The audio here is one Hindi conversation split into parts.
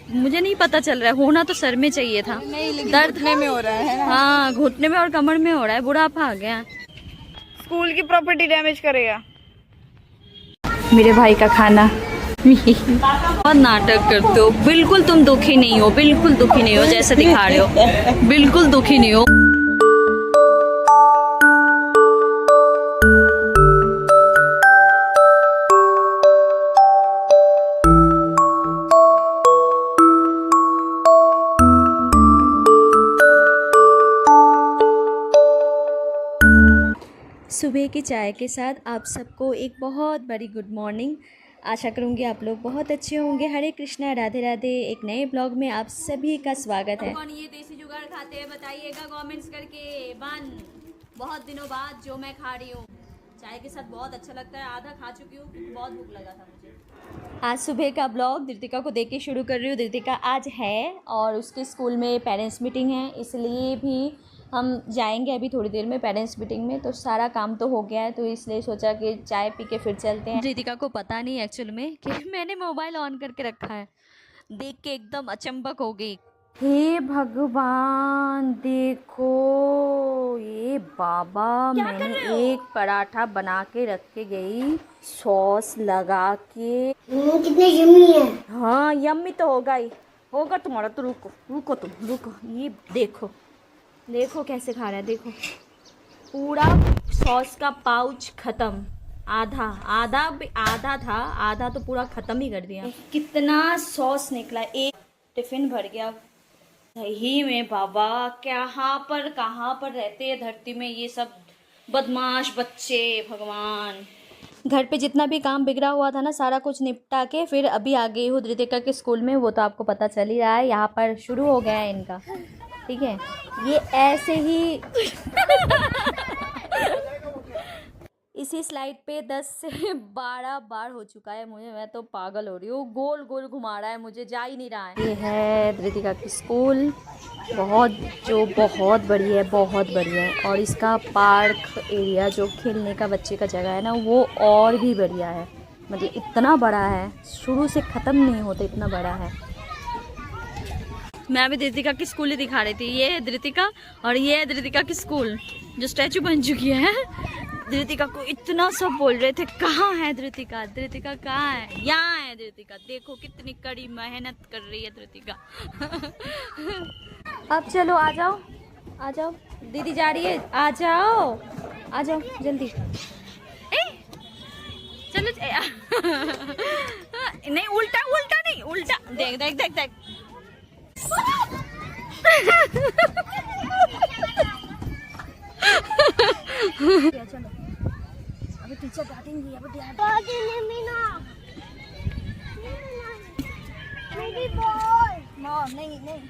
मुझे नहीं पता चल रहा है, होना तो सर में चाहिए था। दर्द घुटने में हो रहा है ना? हाँ, घुटने में और कमर में हो रहा है, बुढ़ापा आ गया। स्कूल की प्रॉपर्टी डैमेज करेगा। मेरे भाई का खाना। बहुत नाटक करते हो, बिल्कुल तुम दुखी नहीं हो, बिल्कुल दुखी नहीं हो जैसे दिखा रहे हो, बिल्कुल दुखी नहीं हो। सुबह की चाय के साथ आप सबको एक बहुत बड़ी गुड मॉर्निंग। आशा करूँगी आप लोग बहुत अच्छे होंगे। हरे कृष्णा, राधे राधे। एक नए ब्लॉग में आप सभी का स्वागत है। कौन ये देसी जुगाड़ खाते हैं बताइएगा कमेंट्स करके। बहुत दिनों बाद जो मैं खा रही हूँ चाय के साथ बहुत अच्छा लगता है। आधा खा चुकी हूँ क्योंकि बहुत भूख लगा था मुझे। आज सुबह का ब्लॉग धृतिका को देख के शुरू कर रही हूँ। धृतिका आज है और उसके स्कूल में पेरेंट्स मीटिंग है, इसलिए भी हम जाएंगे अभी थोड़ी देर में पेरेंट्स मीटिंग में। तो सारा काम तो हो गया है, तो इसलिए सोचा कि चाय पी के फिर चलते हैं। धृतिका को पता नहीं एक्चुअल में कि मैंने मोबाइल ऑन करके रखा है। देख के एकदम अचंभक हो गई। हे भगवान, देखो ये बाबा, मैंने एक पराठा बना के रख के गई सॉस लगा के। कितने यम्मी है। हाँ यम्मी तो होगा ही होगा तुम्हारा। तो रुको रुको तुम रुको, ये देखो देखो कैसे खा रहा है। देखो पूरा सॉस का पाउच खत्म। आधा आधा आधा था, आधा तो पूरा खत्म ही कर दिया। कितना सॉस निकला, एक टिफिन भर गया। सही में बाबा, कहाँ पर रहते हैं धरती में ये सब बदमाश बच्चे। भगवान, घर पे जितना भी काम बिगड़ा हुआ था ना, सारा कुछ निपटा के फिर अभी आ गई हूँ धृतिका के स्कूल में। वो तो आपको पता चल ही रहा है, यहाँ पर शुरू हो गया है इनका। ठीक है, ये ऐसे ही इसी स्लाइड पे 10 से 12 बार हो चुका है मुझे। मैं तो पागल हो रही हूँ, गोल गोल घुमा रहा है मुझे, जा ही नहीं रहा है। ये है धृतिका की स्कूल, बहुत बड़ी है, बहुत बढ़िया है। और इसका पार्क एरिया जो खेलने का बच्चे का जगह है ना, वो और भी बढ़िया है। मतलब इतना बड़ा है, शुरू से ख़त्म नहीं होता, इतना बड़ा है। मैं अभी धृतिका की स्कूल ही दिखा रही थी। ये है धृतिका और ये है धृतिका की स्कूल जो स्टैचू बन चुकी है। धृतिका को इतना सब बोल रहे थे, कहाँ है धृतिका, धृतिका कहाँ है, यहाँ है धृतिका। देखो कितनी कड़ी मेहनत कर रही है धृतिका। अब चलो आ जाओ, आ जाओ, दीदी जा रही है, आ जाओ आ जाओ जल्दी। चलो नहीं, उल्टा उल्टा नहीं, उल्टा। देख देख देख देख। चलो अभी टीचर डांटेंगी। अभी नहीं नहीं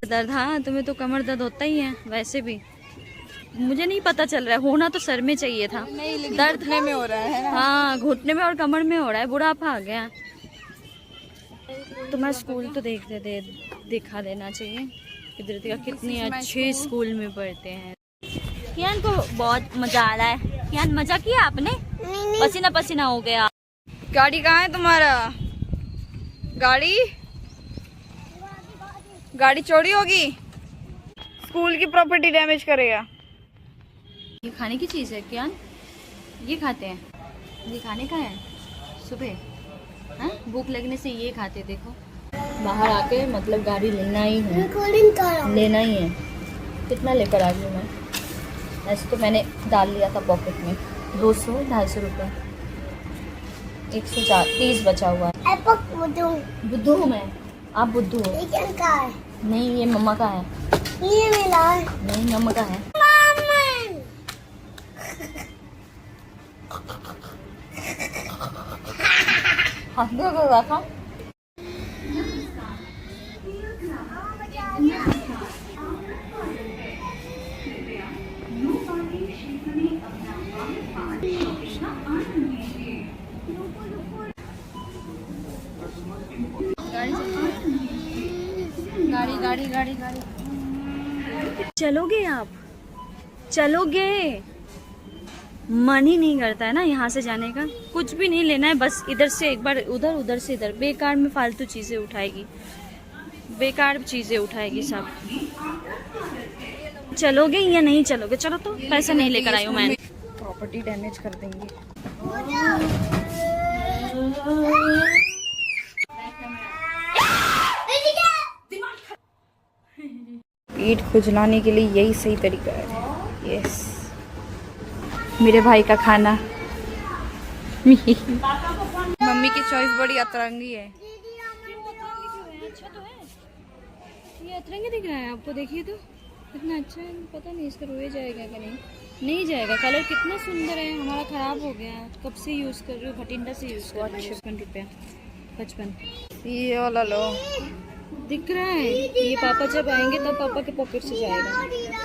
दर्द। हाँ, तुम्हें तो कमर दर्द होता ही है वैसे भी। मुझे नहीं पता चल रहा है, होना तो सर में चाहिए था। दर्द घुटने में हो रहा है ना? हाँ, घुटने में और कमर में हो रहा है, बुढ़ापा आ गया। तुम्हारा स्कूल तो दिखा देना चाहिए कि धृतिका कितनी अच्छे स्कूल में पढ़ते हैं। कियान को बहुत मजा आ रहा है। कियान, मजा किया आपने? पसीना पसीना हो गया। गाड़ी कहाँ है तुम्हारा? गाड़ी चोरी होगी। स्कूल की प्रॉपर्टी डैमेज करेगा। ये खाने की चीज़ है कियान, ये खाते हैं, ये खाने का है। सुबह हाँ, भूख लगने से ये खाते। देखो बाहर आके मतलब गाड़ी लेना ही है, लेना ही है। कितना लेकर आ गई मैं? ऐसे तो मैंने डाल लिया था पॉकेट में 200-250 रुपये। 130 बचा हुआ है। बुद्धू हूँ मैं, आप बुद्धू हो। नहीं, ये मम्मा का है। ये मेरा है। नहीं, मम्मा का है। रखा गाड़ी। चलोगे आप? चलोगे? मन ही नहीं करता है ना यहाँ से जाने का। कुछ भी नहीं लेना है, बस इधर से एक बार उधर, उधर से इधर। बेकार में फालतू चीज़ें उठाएगी, बेकार चीज़ें उठाएगी सब। चलोगे या नहीं चलोगे? चलो तो, पैसे नहीं लेकर आई हूँ मैं। प्रॉपर्टी डैमेज कर देंगे। पेट खुजलाने के लिए यही सही तरीका है। यस, मेरे भाई का खाना। मम्मी की चॉइस बड़ी अतरंगी है। अच्छा तो है, ये अतरंगी दिख रहा है आपको? देखिए तो कितना अच्छा है। पता नहीं इसका रोया जाएगा कि नहीं। नहीं जाएगा। कलर कितना सुंदर है। हमारा ख़राब हो गया, कब से यूज़ कर रही हूँ, भटिंडा से यूज़ कर रही हूँ। 55 रुपया, 55। ये वाला लो, दिख रहा है। ये पापा जब आएंगे तब पापा के पॉकेट से जाएगा, तब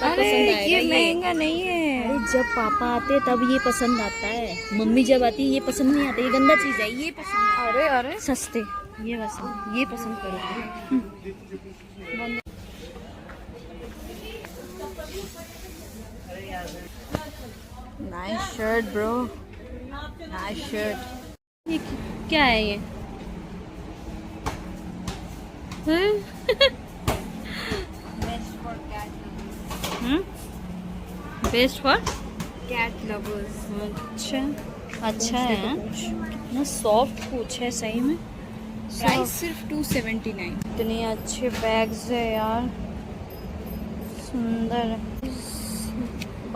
अरे पसंद आएगा। ये महंगा नहीं है। अरे जब पापा आते तब ये पसंद आता है, मम्मी जब आती है ये पसंद नहीं आता। ये गंदा चीज़ है, ये पसंद है। अरे अरे सस्ते, ये पसंद, ये पसंद करो। Nice shirt bro, nice shirt. ये क्या है ये? Best for cat lovers. अच्छा, अच्छा है। कितना सॉफ्ट पूछ है सही में। प्राइस सिर्फ 279। इतने अच्छे बैग्स है यार, सुंदर।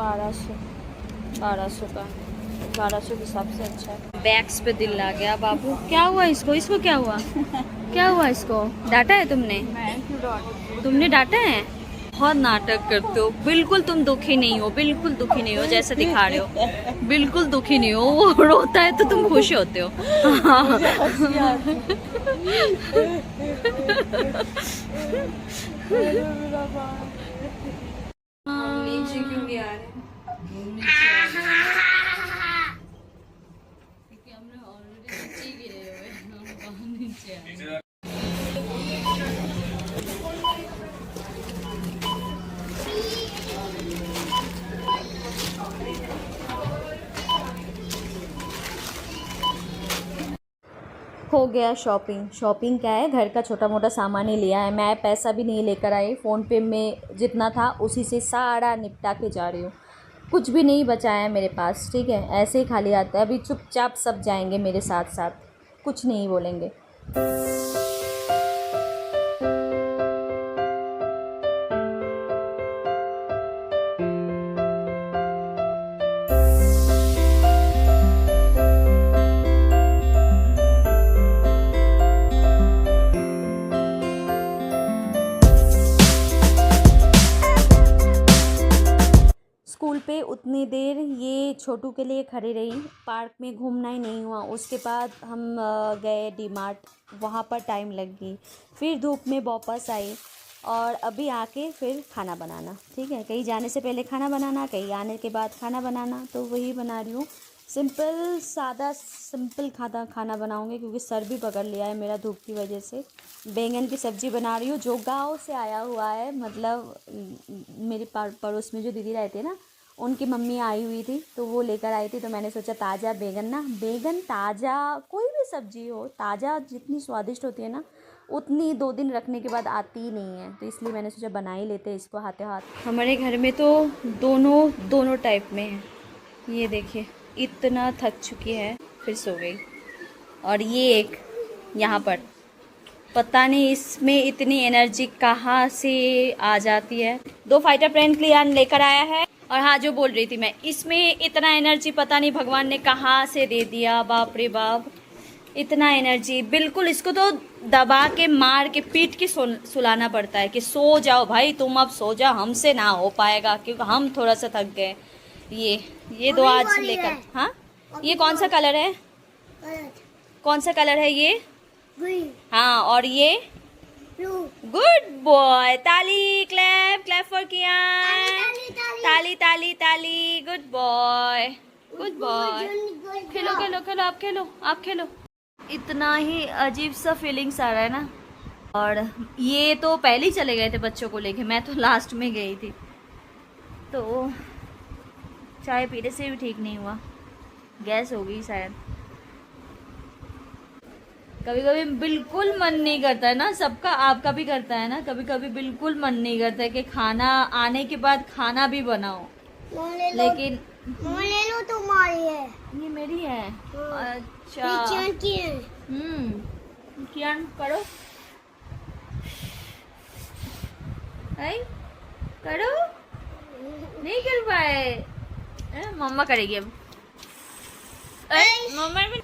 1200 का, 1200 के हिसाब से अच्छा है। बैग्स पे दिल आ गया बाबू। क्या हुआ इसको? इसको क्या हुआ? क्या हुआ इसको? डांटा है तुमने? तुमने डांटा है? बहुत नाटक करते हो। बिल्कुल तुम दुखी नहीं हो, बिल्कुल दुखी नहीं हो जैसे दिखा रहे हो। बिल्कुल दुखी नहीं हो। वो रोता है तो तुम खुश होते हो। नीचे क्यों नहीं आ रहे? हो गया शॉपिंग। शॉपिंग क्या है, घर का छोटा मोटा सामान ही लिया है। मैं पैसा भी नहीं लेकर आई। फ़ोन पे में जितना था उसी से सारा निपटा के जा रही हूँ। कुछ भी नहीं बचाया है मेरे पास, ठीक है। ऐसे ही खाली आता है। अभी चुपचाप सब जाएंगे मेरे साथ साथ, कुछ नहीं बोलेंगे। स्कूल पे उतनी देर ये छोटू के लिए खड़ी रही, पार्क में घूमना ही नहीं हुआ। उसके बाद हम गए डीमार्ट, वहाँ पर टाइम लग गई। फिर धूप में वापस आई और अभी आके फिर खाना बनाना, ठीक है। कहीं जाने से पहले खाना बनाना, कहीं आने के बाद खाना बनाना, तो वही बना रही हूँ। सिंपल सादा सिंपल खाना बनाऊँगी क्योंकि सर भी पकड़ लिया है मेरा धूप की वजह से। बैंगन की सब्ज़ी बना रही हूँ जो गांव से आया हुआ है। मतलब मेरे पड़ोस में जो दीदी रहती है ना, उनकी मम्मी आई हुई थी तो वो लेकर आई थी। तो मैंने सोचा ताज़ा बैंगन ताज़ा, कोई भी सब्ज़ी हो ताज़ा जितनी स्वादिष्ट होती है ना, उतनी 2 दिन रखने के बाद आती ही नहीं है। तो इसलिए मैंने सोचा बना ही लेते इसको हाथे हाथ। हमारे घर में तो दोनों टाइप में है। ये देखिए, इतना थक चुकी है, फिर सो गई। और ये एक यहाँ पर, पता नहीं इसमें इतनी एनर्जी कहाँ से आ जाती है। 2 फाइटर प्लेन क्लियान लेकर आया है। और हाँ, जो बोल रही थी मैं, इसमें इतना एनर्जी पता नहीं भगवान ने कहाँ से दे दिया। बाप रे बाप, इतना एनर्जी। बिल्कुल इसको तो दबा के मार के पीट के सुलाना पड़ता है कि सो जाओ भाई, तुम अब सो जाओ, हमसे ना हो पाएगा क्योंकि हम थोड़ा सा थक गए। ये 2 आज लेकर। हाँ, ये कौन सा कलर है? कौन सा कलर है ये? हाँ, और ये गुड बॉय। ताली, क्लैप क्लैप फॉर कियान। ताली ताली ताली। Good boy, good boy. खेलो खेलो खेलो, आप खेलो, आप खेलो। इतना ही अजीब सा फीलिंग्स आ रहा है ना। और ये तो पहले ही चले गए थे बच्चों को लेके, मैं तो लास्ट में गई थी। तो चाय पीने से भी ठीक नहीं हुआ, गैस हो गई शायद। कभी कभी बिल्कुल मन नहीं करता है ना, सबका आपका भी करता है ना, कभी कभी बिल्कुल मन नहीं करता है कि खाना आने के बाद खाना भी बनाओ, लेकिन ले लो, तुम्हारी है, ये मेरी है। अच्छा किचन की है। कियान करो, आई करो, नहीं कर पाए, मम्मा करेगी अब। मम्मा भी